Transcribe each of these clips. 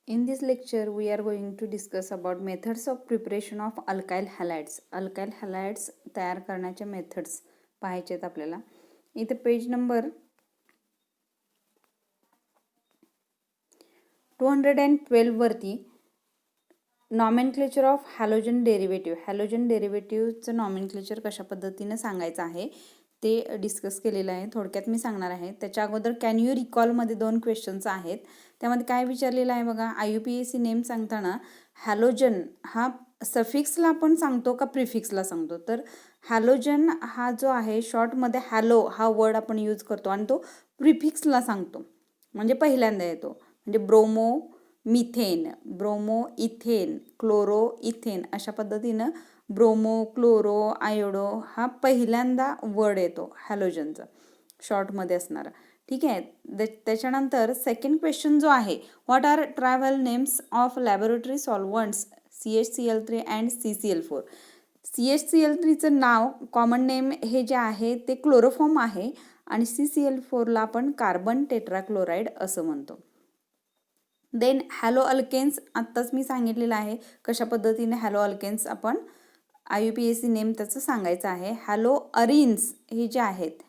In this lecture, we are going to discuss about methods of preparation of alkyl halides. Alkyl halides तयार करण्याचे methods पाहायचे आहेत आपल्याला. इथे पेज नंबर 212 वरती nomenclature of halogen derivative, halogen डेरिव्हेटिव्हचं nomenclature कशा पद्धतीने सांगायचं आहे ते डिस्कस केलेलं आहे. थोडक्यात मी सांगणार आहे. त्याच्या अगोदर कॅन यू रिकॉलमध्ये 2 क्वेश्चन्स आहेत. त्यामध्ये काय विचारलेलं आहे बघा, IUPAC नेम सांगताना हॅलोजन हा सफिक्सला आपण सांगतो का प्रिफिक्सला सांगतो. तर हॅलोजन हा जो आहे शॉर्टमध्ये हॅलो हा वर्ड आपण यूज करतो आणि तो प्रिफिक्सला सांगतो, म्हणजे पहिल्यांदा येतो. म्हणजे bromo methane, bromo ethane, chloro ethane अशा पद्धतीनं ब्रोमो, क्लोरो, आयोडो हा पहिल्यांदा वर्ड येतो हॅलोजनचा शॉर्टमध्ये असणारा. ठीक आहे. त्याच्यानंतर सेकंड क्वेश्चन जो आहे, what are trivial names of laboratory solvents CHCl3 and CCl4. CHCl3चं नाव कॉमन नेम हे जे आहे ते क्लोरोफॉर्म आहे आणि CCl4ला आपण कार्बन टेट्राक्लोराईड असं म्हणतो. देन हॅलो अल्केन्स आत्ताच मी सांगितलेलं आहे कशा पद्धतीने हॅलो अल्केन्स आपण IUPAC नेम त्याचं सांगायचं आहे. हॅलो अरिन्स हे जे आहेत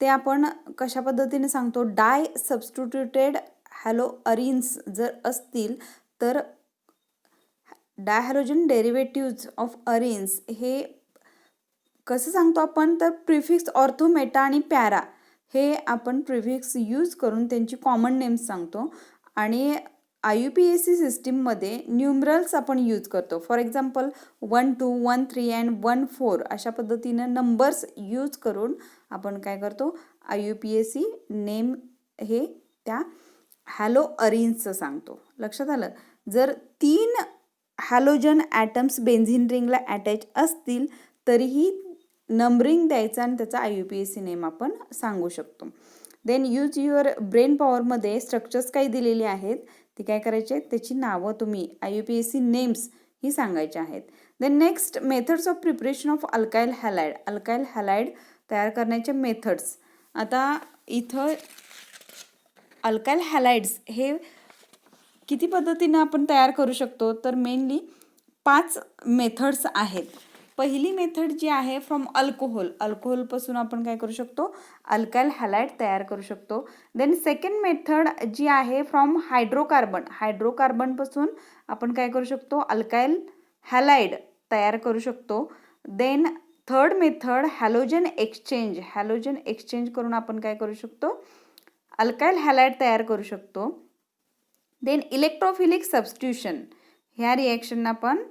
ते आपण कशा पद्धतीने सांगतो, डाय सबस्टिट्यूटेड हॅलो अरिन्स जर असतील तर डायहॅलोजन डेरिव्हेटिव्ज ऑफ अरिन्स हे कसं सांगतो आपण, तर प्रिफिक्स ऑर्थो, मेटा आणि पॅरा हे आपण प्रिफिक्स यूज करून त्यांची कॉमन नेम्स सांगतो. आणि IUPAC सिस्टीममध्ये न्यूमरल्स आपण यूज करतो. फॉर एक्झाम्पल 1, 2, 1, 3 अँड 1, 4 अशा पद्धतीनं नंबर्स यूज करून आपण काय करतो, IUPAC नेम हे त्या हॅलो अरिन्सचं सांगतो. लक्षात आलं. जर 3 हॅलोजन ॲटम्स बेन्झिन रिंगला अटॅच असतील तरीही नंबरिंग द्यायचं आणि त्याचा IUPAC नेम आपण सांगू शकतो. देन यूज युअर ब्रेन पॉवरमध्ये स्ट्रक्चर्स काही दिलेली आहेत, ती काय करायचे, त्याची नावं तुम्ही IUPAC नेम्स ही सांगायची आहेत. Then next methods of preparation of alkyl halide. Alkyl halide तयार करण्याचे मेथड्स. आता इथं अल्काइल हॅलाइड्स हे किती पद्धतीनं आपण तयार करू शकतो, तर मेनली 5 मेथड्स आहेत. पहिली मेथड जी आहे फ्रॉम अल्कोहोल, अल्कोहोलपासून आपण काय करू शकतो, अल्काइल हॅलाइड तयार करू शकतो. देन सेकंड मेथड जी आहे फ्रॉम हायड्रोकार्बन, हायड्रोकार्बनपासून आपण काय करू शकतो, अल्काइल हॅलाइड तयार करू शकतो. Then third method halogen exchange, halogen exchange करून आपण काय करू शकतो, अल्काइल हॅलाइड तयार करू शकतो. देन इलेक्ट्रोफिलिक सबस्टिट्यूशन, ह्या रिॲक्शन आपण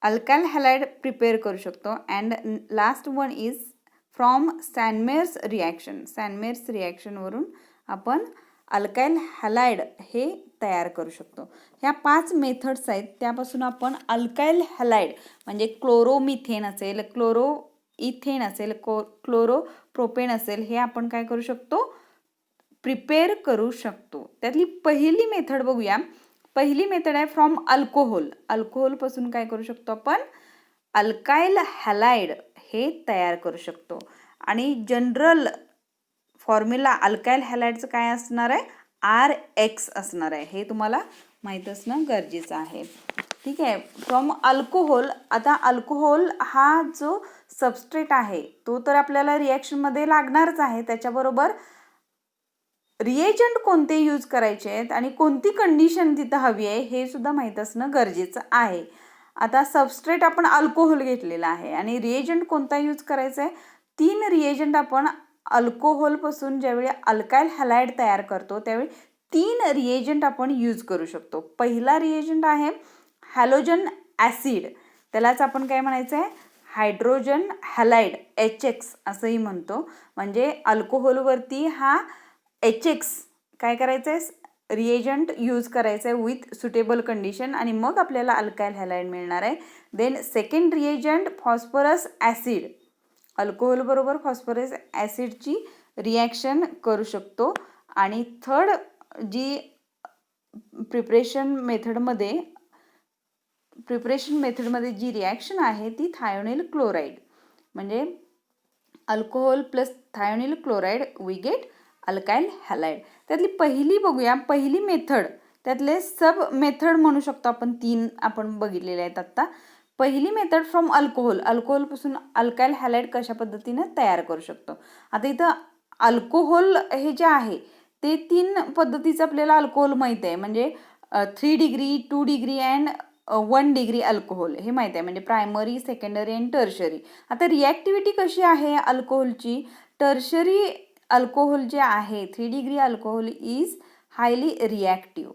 अल्काइल हॅलाइड प्रिपेअर करू शकतो. And last one is from Sandmeyer's reaction, Sandmeyer's रिॲक्शनवरून आपण अल्काइल हॅलाइड हे तयार करू शकतो. ह्या 5 मेथड्स आहेत, त्यापासून आपण अल्काइल हॅलाइड म्हणजे क्लोरोमिथेन असेल, क्लोरो इथेन असेल, क्लोरोप्रोपेन असेल, हे आपण काय करू शकतो, प्रिपेअर करू शकतो. त्यातली पहिली मेथड बघूया. पहिली मेथड आहे फ्रॉम अल्कोहोल, अल्कोहोलपासून काय करू शकतो आपण, अल्काइल हॅलाइड हे तयार करू शकतो. आणि जनरल फॉर्म्युला अल्काइल हॅलाइडचं काय असणार आहे, RX असणार आहे, हे तुम्हाला माहीत असणं गरजेचं आहे. ठीक आहे. फ्रॉम अल्कोहोल, आता अल्कोहोल हा जो सबस्ट्रेट आहे तो तर आपल्याला रिॲक्शनमध्ये लागणारच आहे, त्याच्याबरोबर रिएजंट कोणते यूज करायचे आहेत आणि कोणती कंडिशन तिथं हवी आहे हे सुद्धा माहीत असणं गरजेचं आहे. आता सबस्ट्रेट आपण अल्कोहोल घेतलेला आहे आणि रिएजंट कोणता यूज करायचा आहे, 3 रिएजंट आपण अल्कोहोलपासून ज्यावेळी अल्काइल हॅलाइड तयार करतो त्यावेळी 3 रिएजंट आपण यूज करू शकतो. पहिला रिएजंट आहे हॅलोजन ॲसिड, त्यालाच आपण काय म्हणायचं आहे, हायड्रोजन हॅलाइड HX असंही म्हणतो. म्हणजे अल्कोहोलवरती हा HX काय करायचं आहे, रिएजंट यूज करायचं आहे विथ सुटेबल कंडिशन आणि मग आपल्याला अल्काइल हॅलाइड मिळणार आहे. Then second reagent phosphorus acid, अल्कोहोलबरोबर फॉस्फरस ॲसिडची रिॲक्शन करू शकतो. आणि थर्ड जी प्रिपरेशन मेथडमध्ये जी रिॲक्शन आहे ती थायोनिल क्लोराईड, म्हणजे alcohol plus thionyl chloride we get alkyl halide. त्यातली पहिली बघूया, पहिली मेथड त्यातले सब मेथड म्हणू शकतो आपण, 3 आपण बघितलेले आहेत आत्ता. पहिली मेथड फ्रॉम अल्कोहोल, अल्कोहोलपासून अल्काइल हॅलाइड कशा पद्धतीनं तयार करू शकतो. आता इथं अल्कोहोल हे जे आहे ते 3 पद्धतीचं आपल्याला अल्कोहोल माहीत आहे, म्हणजे 3 degree, 2 degree and 1 degree alcohol हे माहीत आहे, म्हणजे प्रायमरी, सेकंडरी अँड टर्शरी. आता रिॲक्टिव्हिटी कशी आहे अल्कोहोलची. टर्शरी अल्कोहोल जे आहे 3 degree alcohol is highly reactive.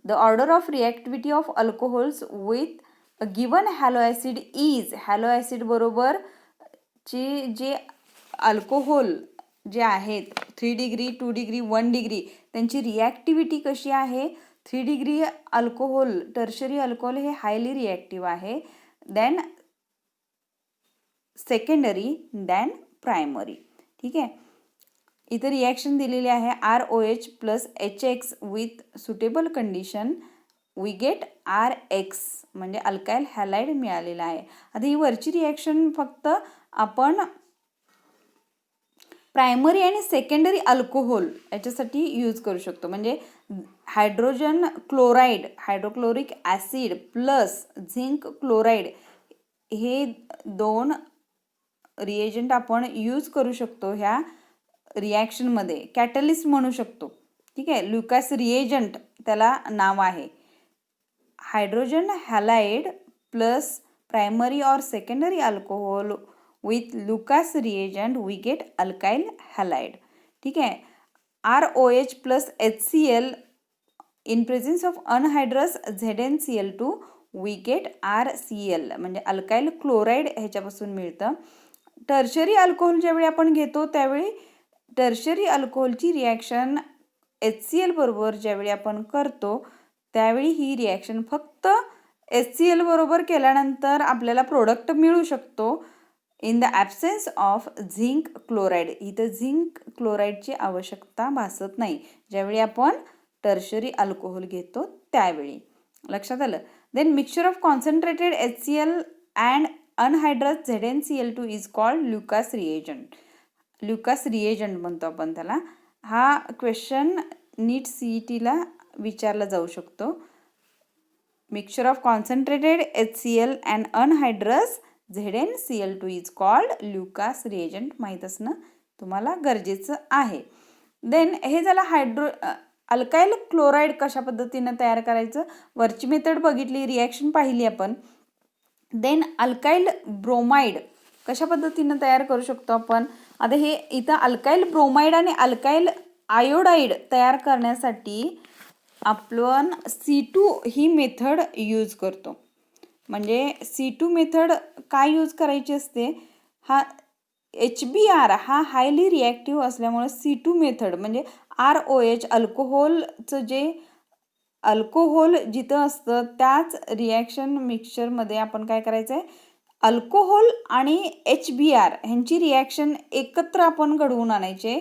The order of reactivity of alcohols with given halo acid is, halo acid बरोबर जे अल्कोहोल जे आहेत 3 डिग्री, 2 डिग्री, 1 डिग्री त्यांची रिॲक्टिव्हिटी कशी आहे. 3 डिग्री अल्कोहोल, टर्शरी अल्कोहोल हे हायली रिॲक्टिव्ह आहे, दॅन सेकंडरी, दॅन प्रायमरी. ठीक आहे. इथं रिॲक्शन दिलेली आहे ROH plus HX with suitable condition we get RX, म्हणजे अल्काइल हॅलाइड मिळालेला आहे. आता ही वरची रिॲक्शन फक्त आपण प्रायमरी आणि सेकंडरी अल्कोहोल याच्यासाठी यूज करू शकतो, म्हणजे hydrogen chloride, hydrochloric acid plus zinc chloride हे 2 रिएजंट आपण यूज करू शकतो ह्या रिॲक्शनमध्ये, कॅटलिस्ट म्हणू शकतो. ठीक आहे. लुकास रिएजंट त्याला नाव आहे. हायड्रोजन हॅलाइड प्लस प्रायमरी और secondary alcohol with Lucas reagent we get alkyl halide. ठीक आहे. ROH plus HCl in presence of anhydrous ZnCl2 we get RCl, म्हणजे अल्काइल क्लोराईड ह्याच्यापासून मिळतं. टर्शरी अल्कोहोल ज्यावेळी आपण घेतो त्यावेळी टर्शरी अल्कोहोलची रिॲक्शन HCl बरोबर ज्यावेळी आपण करतो त्यावेळी ही रिॲक्शन फक्त HCl बरोबर केल्यानंतर आपल्याला प्रोडक्ट मिळू शकतो in the absence of zinc chloride. इथं झिंक क्लोराईडची आवश्यकता भासत नाही ज्यावेळी आपण टर्शरी अल्कोहोल घेतो त्यावेळी. लक्षात आलं. Then mixture of concentrated HCl and anhydrous ZnCl2 is called Lucas reagent. Lucas reagent म्हणतो आपण त्याला. हा क्वेश्चन नीट CETला विचारला जाऊ शकतो. Mixture of concentrated HCl and anhydrous ZnCl2 is called Lucas reagent. माहीत असणं तुम्हाला गरजेचं आहे. देन हे झालं अल्काइल क्लोराईड कशा पद्धतीनं तयार करायचं. वरची मेथड बघितली, रिॲक्शन पाहिली आपण. देन अल्काइल ब्रोमाइड कशा पद्धतीनं तयार करू शकतो आपण. आता हे इथं अल्काइल ब्रोमाइड आणि अल्काइल आयोडाईड तयार करण्यासाठी आपण C2 ही मेथड यूज करतो. म्हणजे C2 मेथड काय यूज करायची असते. हा HBr हा हायली रिॲक्टिव्ह असल्यामुळे C2 मेथड म्हणजे ROH अल्कोहोलचं जे अल्कोहोल जिथं असतं त्याच रिॲक्शन मिक्सचरमध्ये आपण काय करायचं आहे, अल्कोहोल आणि HBr ह्यांची रिॲक्शन एकत्र आपण घडवून आणायचे.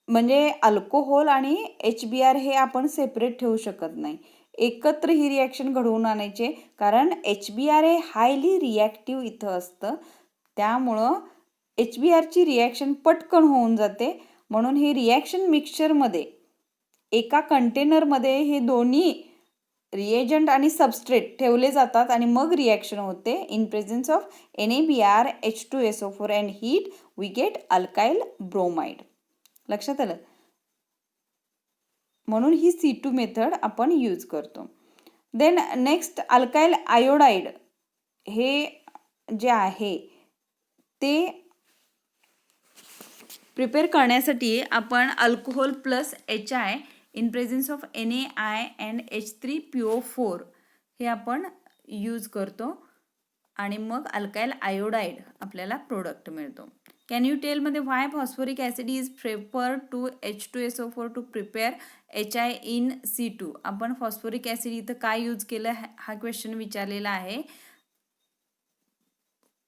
म्हणजे अल्कोहोल आणि HBr हे आपण सेपरेट ठेवू शकत नाही, एकत्र ही रिॲक्शन घडवून आणायचे. कारण HBr हे हायली रिॲक्टिव्ह इथं असतं, त्यामुळं HBrची रिॲक्शन पटकन होऊन जाते. म्हणून हे रिॲक्शन मिक्सचरमध्ये एका कंटेनरमध्ये हे दोन्ही रिएजंट आणि सबस्ट्रेट ठेवले जातात आणि मग रिॲक्शन होते. In presence of NaBr H2SO4 and heat we get alkyl bromide. लक्षात आलं. म्हणून ही C2 मेथड आपण यूज करतो. देन नेक्स्ट अल्काइल आयोडाईड हे जे आहे ते प्रिपेअर करण्यासाठी आपण alcohol plus HI in presence of NaI and H3PO4 हे आपण यूज करतो आणि मग अल्काइल आयोडाईड आपल्याला प्रोडक्ट मिळतो. कॅन यू टेल मध्ये why phosphoric acid is prefer to H2SO4 to prepare HI in C2. आपण फॉस्फोरिक ॲसिड इथं काय यूज केलं हा क्वेश्चन विचारलेला आहे.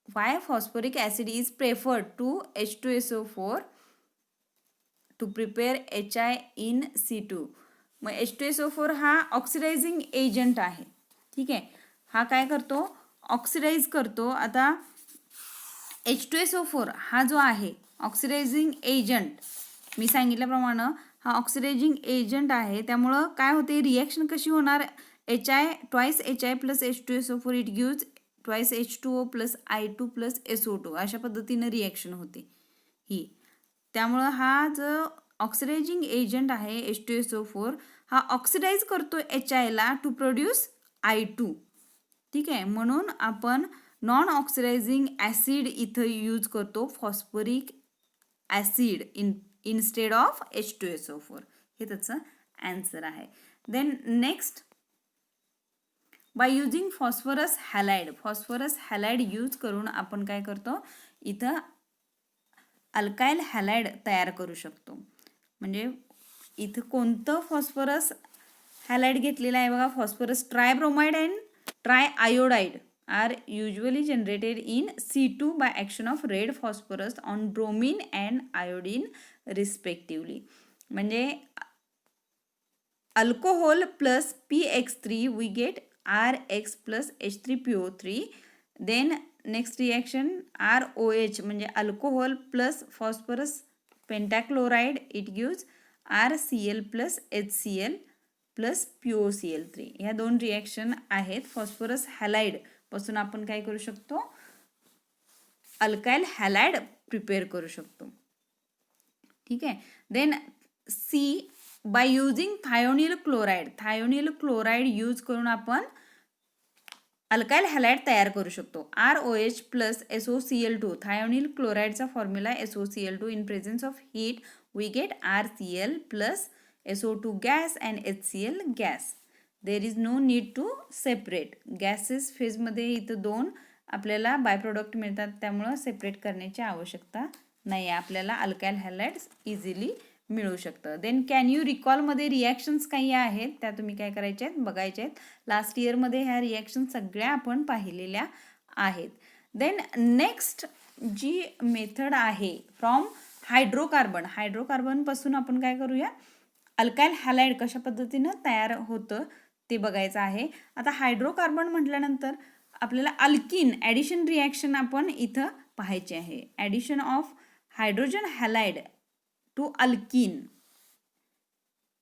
Why phosphoric acid is preferred to H2SO4 to prepare HI in C2. मग H2SO4 हा ऑक्सिडायझिंग एजंट आहे. ठीक आहे. हा काय करतो, ऑक्सिडाइज करतो. आता H2SO4 हा जो आहे ऑक्सिडायझिंग एजंट मी सांगितल्याप्रमाणे हा ऑक्सिडायझिंग एजंट आहे, त्यामुळं काय होते, रिॲक्शन कशी होणार, HI twice HI plus H2SO4 it gives twice H2O plus I2 plus SO2 अशा पद्धतीनं रिॲक्शन होते ही. त्यामुळं हा जो ऑक्सिडायझिंग एजंट आहे H2SO4 हा ऑक्सिडाइज करतो HIला टू प्रोड्यूस I2. ठीक आहे, म्हणून आपण नॉन ऑक्सिडायझिंग ॲसिड इथं यूज करतो, phosphoric acid instead of H2SO4. हे त्याचं ॲन्सर आहे. Then next, by using phosphorus halide use करून आपण काय करतो, इथं अल्काइल हॅलाइड तयार करू शकतो. म्हणजे इथं कोणतं फॉस्फरस हॅलाइड घेतलेलं आहे बघा, phosphorus tribromide and triiodide are usually generated in C2 by action of red phosphorus on bromine and iodine respectively. म्हणजे alcohol plus PX3 we get RX plus H3PO3. then next reaction ROH म्हणजे alcohol plus phosphorus pentachloride it gives RCl plus HCl plus POCl3. ह्या दोन reaction आहेत. Phosphorus halide पासून आपण काय करू शकतो, अल्काइल हॅलाइड प्रिपेअर करू शकतो. ठीक आहे. Then C, by using thionyl chloride use करून आपण अल्काइल हॅलाइड तयार करू शकतो. ROH plus SOCl2. थायोनिल क्लोराइडचा formula SOCl2. In presence of heat we get RCl plus SO2 gas and HCl gas. There is no need to separate. Gases फेजमध्ये इथं दोन आपल्याला बाय प्रोडक्ट मिळतात, त्यामुळं सेपरेट करण्याची आवश्यकता नाही आहे. आपल्याला अल्काइल हॅलाइड्स इझिली मिळू शकतं. देन कॅन यू रिकॉलमध्ये रिॲक्शन्स काही आहेत, त्या तुम्ही काय करायच्या आहेत, बघायच्या आहेत. लास्ट इयरमध्ये ह्या रिॲक्शन सगळ्या आपण पाहिलेल्या आहेत. देन नेक्स्ट जी मेथड आहे फ्रॉम हायड्रोकार्बनपासून आपण काय करूया, अल्काइल हॅलाइड कशा पद्धतीनं तयार होतं ते बघायचं आहे. आता हायड्रोकार्बन म्हटल्यानंतर आपल्याला अल्किन ॲडिशन रिॲक्शन आपण इथं पाहायची आहे. Addition of hydrogen halide to alkene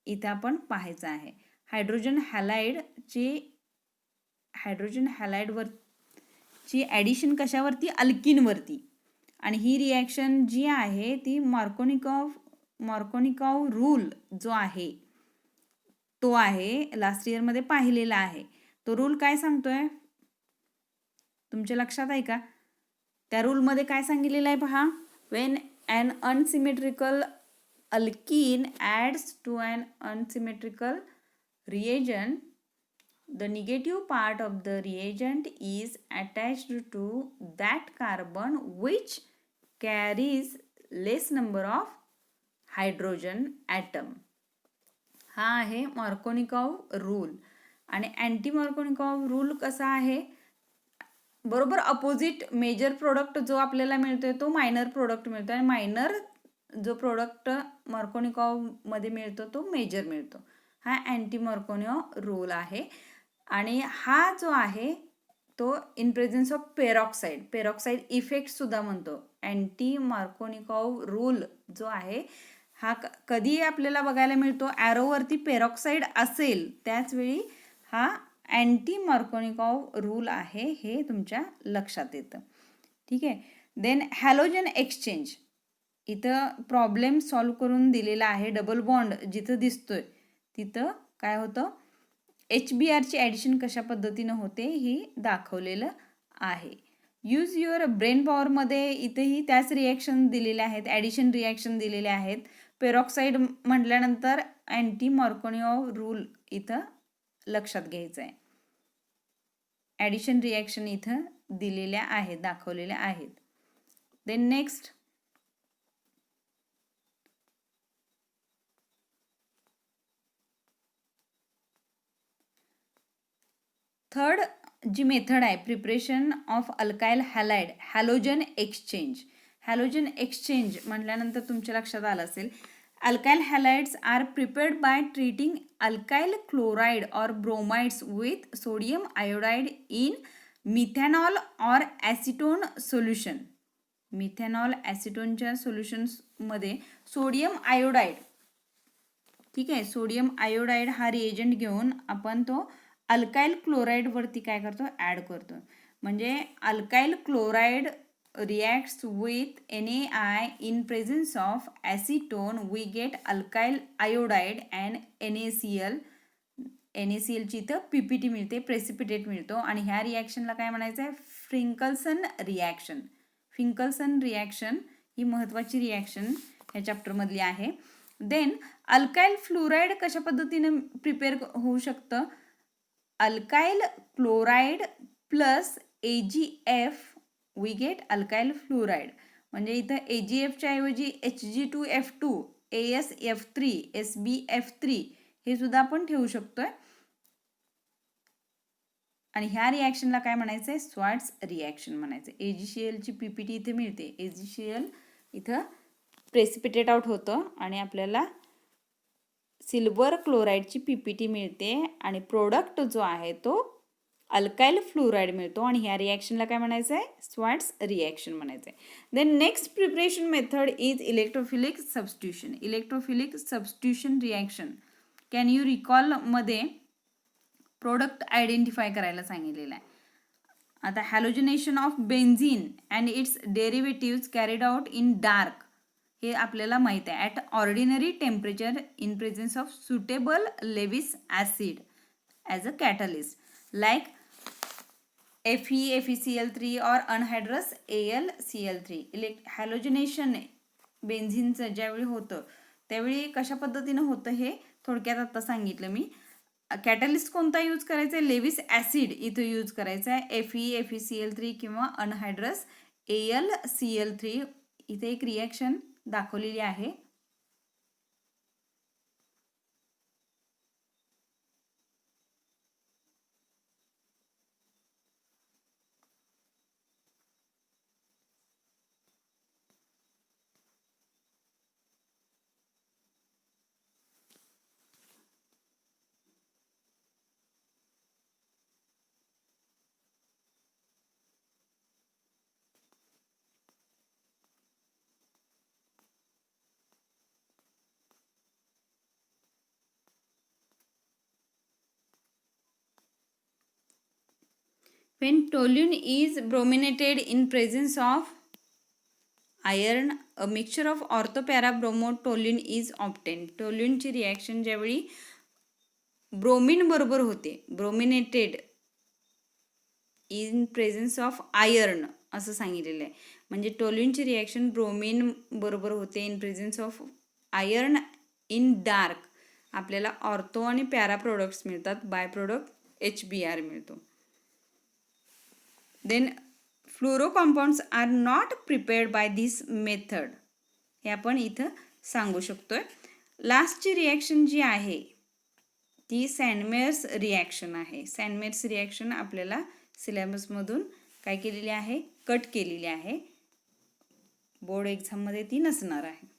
इथं आपण पाहायचं आहे. हायड्रोजन हॅलाइडवरची ॲडिशन कशावरती, अल्किनवरती. आणि ही रिॲक्शन जी आहे ती मार्कोनिकॉव रूल जो आहे तो आहे, लास्ट इयरमध्ये पाहिलेला आहे. तो रूल काय सांगतोय तुमच्या लक्षात आहे का? त्या रूलमध्ये काय सांगितलेलं आहे पहा, Wien an unsymmetrical alkene adds to an unsymmetrical reagent, the negative part of the reagent is attached to that carbon which carries less number of hydrogen atom. हा आहे मार्कोनिकॉव रूल. आणि अँटी मार्कोनिकॉव रूल कसा आहे, बरोबर opposite. Major product जो आपल्याला मिळतोय तो मायनर प्रोडक्ट मिळतो, आणि मायनर जो प्रोडक्ट मार्कोनिकॉवमध्ये मिळतो तो मेजर मिळतो. हा अँटी मार्कोनिकॉव रूल आहे. आणि हा जो आहे तो in presence of peroxide effect सुद्धा म्हणतो. अँटी मार्कोनिकॉव रूल जो आहे हा कधी आपल्याला बघायला मिळतो, ॲरोवरती पेरॉक्साईड असेल त्याच वेळी हा अँटी मार्कोनिकॉव रूल आहे, हे तुमच्या लक्षात येतं. ठीक आहे. देन हॅलोजन एक्सचेंज, इथं प्रॉब्लेम सॉल्व्ह करून दिलेला आहे. डबल बॉन्ड जिथं दिसतोय तिथं काय होतं, HBrची ॲडिशन कशा पद्धतीनं होते हे दाखवलेलं आहे. यूज युअर ब्रेन पॉवरमध्ये इथंही त्याच रिॲक्शन दिलेल्या आहेत, ॲडिशन रिॲक्शन दिलेल्या आहेत. पेरॉक्साईड म्हटल्यानंतर अँटी मार्कोनिकॉव रूल इथं लक्षात घ्यायचं आहे. ॲडिशन रिॲक्शन इथं दिलेल्या आहेत, दाखवलेल्या आहेत. देन नेक्स्ट, थर्ड जी मेथड आहे preparation of alkyl halide, halogen exchange म्हटल्यानंतर तुमच्या लक्षात आलं असेल, alkyl halides are prepared by treating alkyl chloride or bromides with sodium iodide in methanol or acetone solution. Methanol ॲसिटोनच्या सोल्युशन्समध्ये सोडियम आयोडाइड ठीक आहे. सोडियम आयोडाईड हा रिएजंट घेऊन आपण तो अल्काइल क्लोराईडवरती काय करतो, ॲड करतो. म्हणजे alkyl chloride reacts with NaI in presence of acetone, we get alkyl iodide and NaCl. NaCl ची इथं PPT मिळते, प्रेसिपिटेट मिळतो. आणि ह्या रिॲक्शनला काय म्हणायचं आहे, फ्रिंकल्सन रिॲक्शन. फ्रिंकल्सन रिॲक्शन ही महत्त्वाची रिॲक्शन ह्या चॅप्टरमधली आहे. देन अल्काइल फ्लोराईड कशा पद्धतीने प्रिपेअर होऊ शकतं, alkyl chloride plus AgF we get alkyl fluoride. म्हणजे इथं AgFच्या ऐवजी Hg2F2, AsF3, SbF3 हे सुद्धा आपण ठेवू शकतोय. आणि ह्या रिॲक्शनला काय म्हणायचं आहे, स्वार्ट्स रिॲक्शन म्हणायचं. AgCl ची PPT इथे मिळते. AgCl इथं प्रेसिपिटेट आउट होतं आणि आपल्याला सिल्वर क्लोराईडची PPT मिळते आणि प्रोडक्ट जो आहे तो अल्काइल फ्लोराईड मिळतो. आणि ह्या रिॲक्शनला काय म्हणायचं आहे, स्वार्ट्स रिॲक्शन म्हणायचं आहे. Then next preparation method is electrophilic substitution. Electrophilic substitution reaction can you recall मध्ये प्रोडक्ट आयडेंटिफाय करायला सांगितलेलं आहे. आता halogenation of benzene and its derivatives carried out in dark हे आपल्याला माहीत आहे. At ordinary temperature in presence of suitable Lewis acid as a catalyst like FeCl3 or अनहायड्रस AlCl3. हॅलोजिनेशन बेन्झिनचं ज्यावेळी होतं त्यावेळी कशा पद्धतीनं होतं हे थोडक्यात आता सांगितलं मी. कॅटलिस्ट कोणता यूज करायचा आहे, लेविस ॲसिड इथं यूज करायचा आहे. FeCl3 किंवा अनहायड्रस AlCl3 इथे एक रिॲक्शन दाखवलेली आहे. When toluene is brominated in presence of iron, a mixture of ortho-para-bromo-toluene is obtained. टोल्यूनची रिॲक्शन ज्यावेळी ब्रोमिन बरोबर होते, brominated in presence of iron असं सांगितलेलं आहे. म्हणजे टोल्यूनची रिॲक्शन ब्रोमिन बरोबर होते in presence of iron in dark. आपल्याला ऑर्थो आणि पॅरा प्रोडक्ट्स मिळतात, बाय प्रोडक्ट HBr मिळतो. Then fluoro compounds are not prepared by this method हे आपण इथं सांगू शकतोय. लास्टची रिॲक्शन जी आहे ती सँडमेअर्स रिॲक्शन आहे. सँडमेअर्स रिॲक्शन आपल्याला सिलेबसमधून काय केलेली आहे, कट केलेली आहे. बोर्ड एक्झाममध्ये ती नसणार आहे.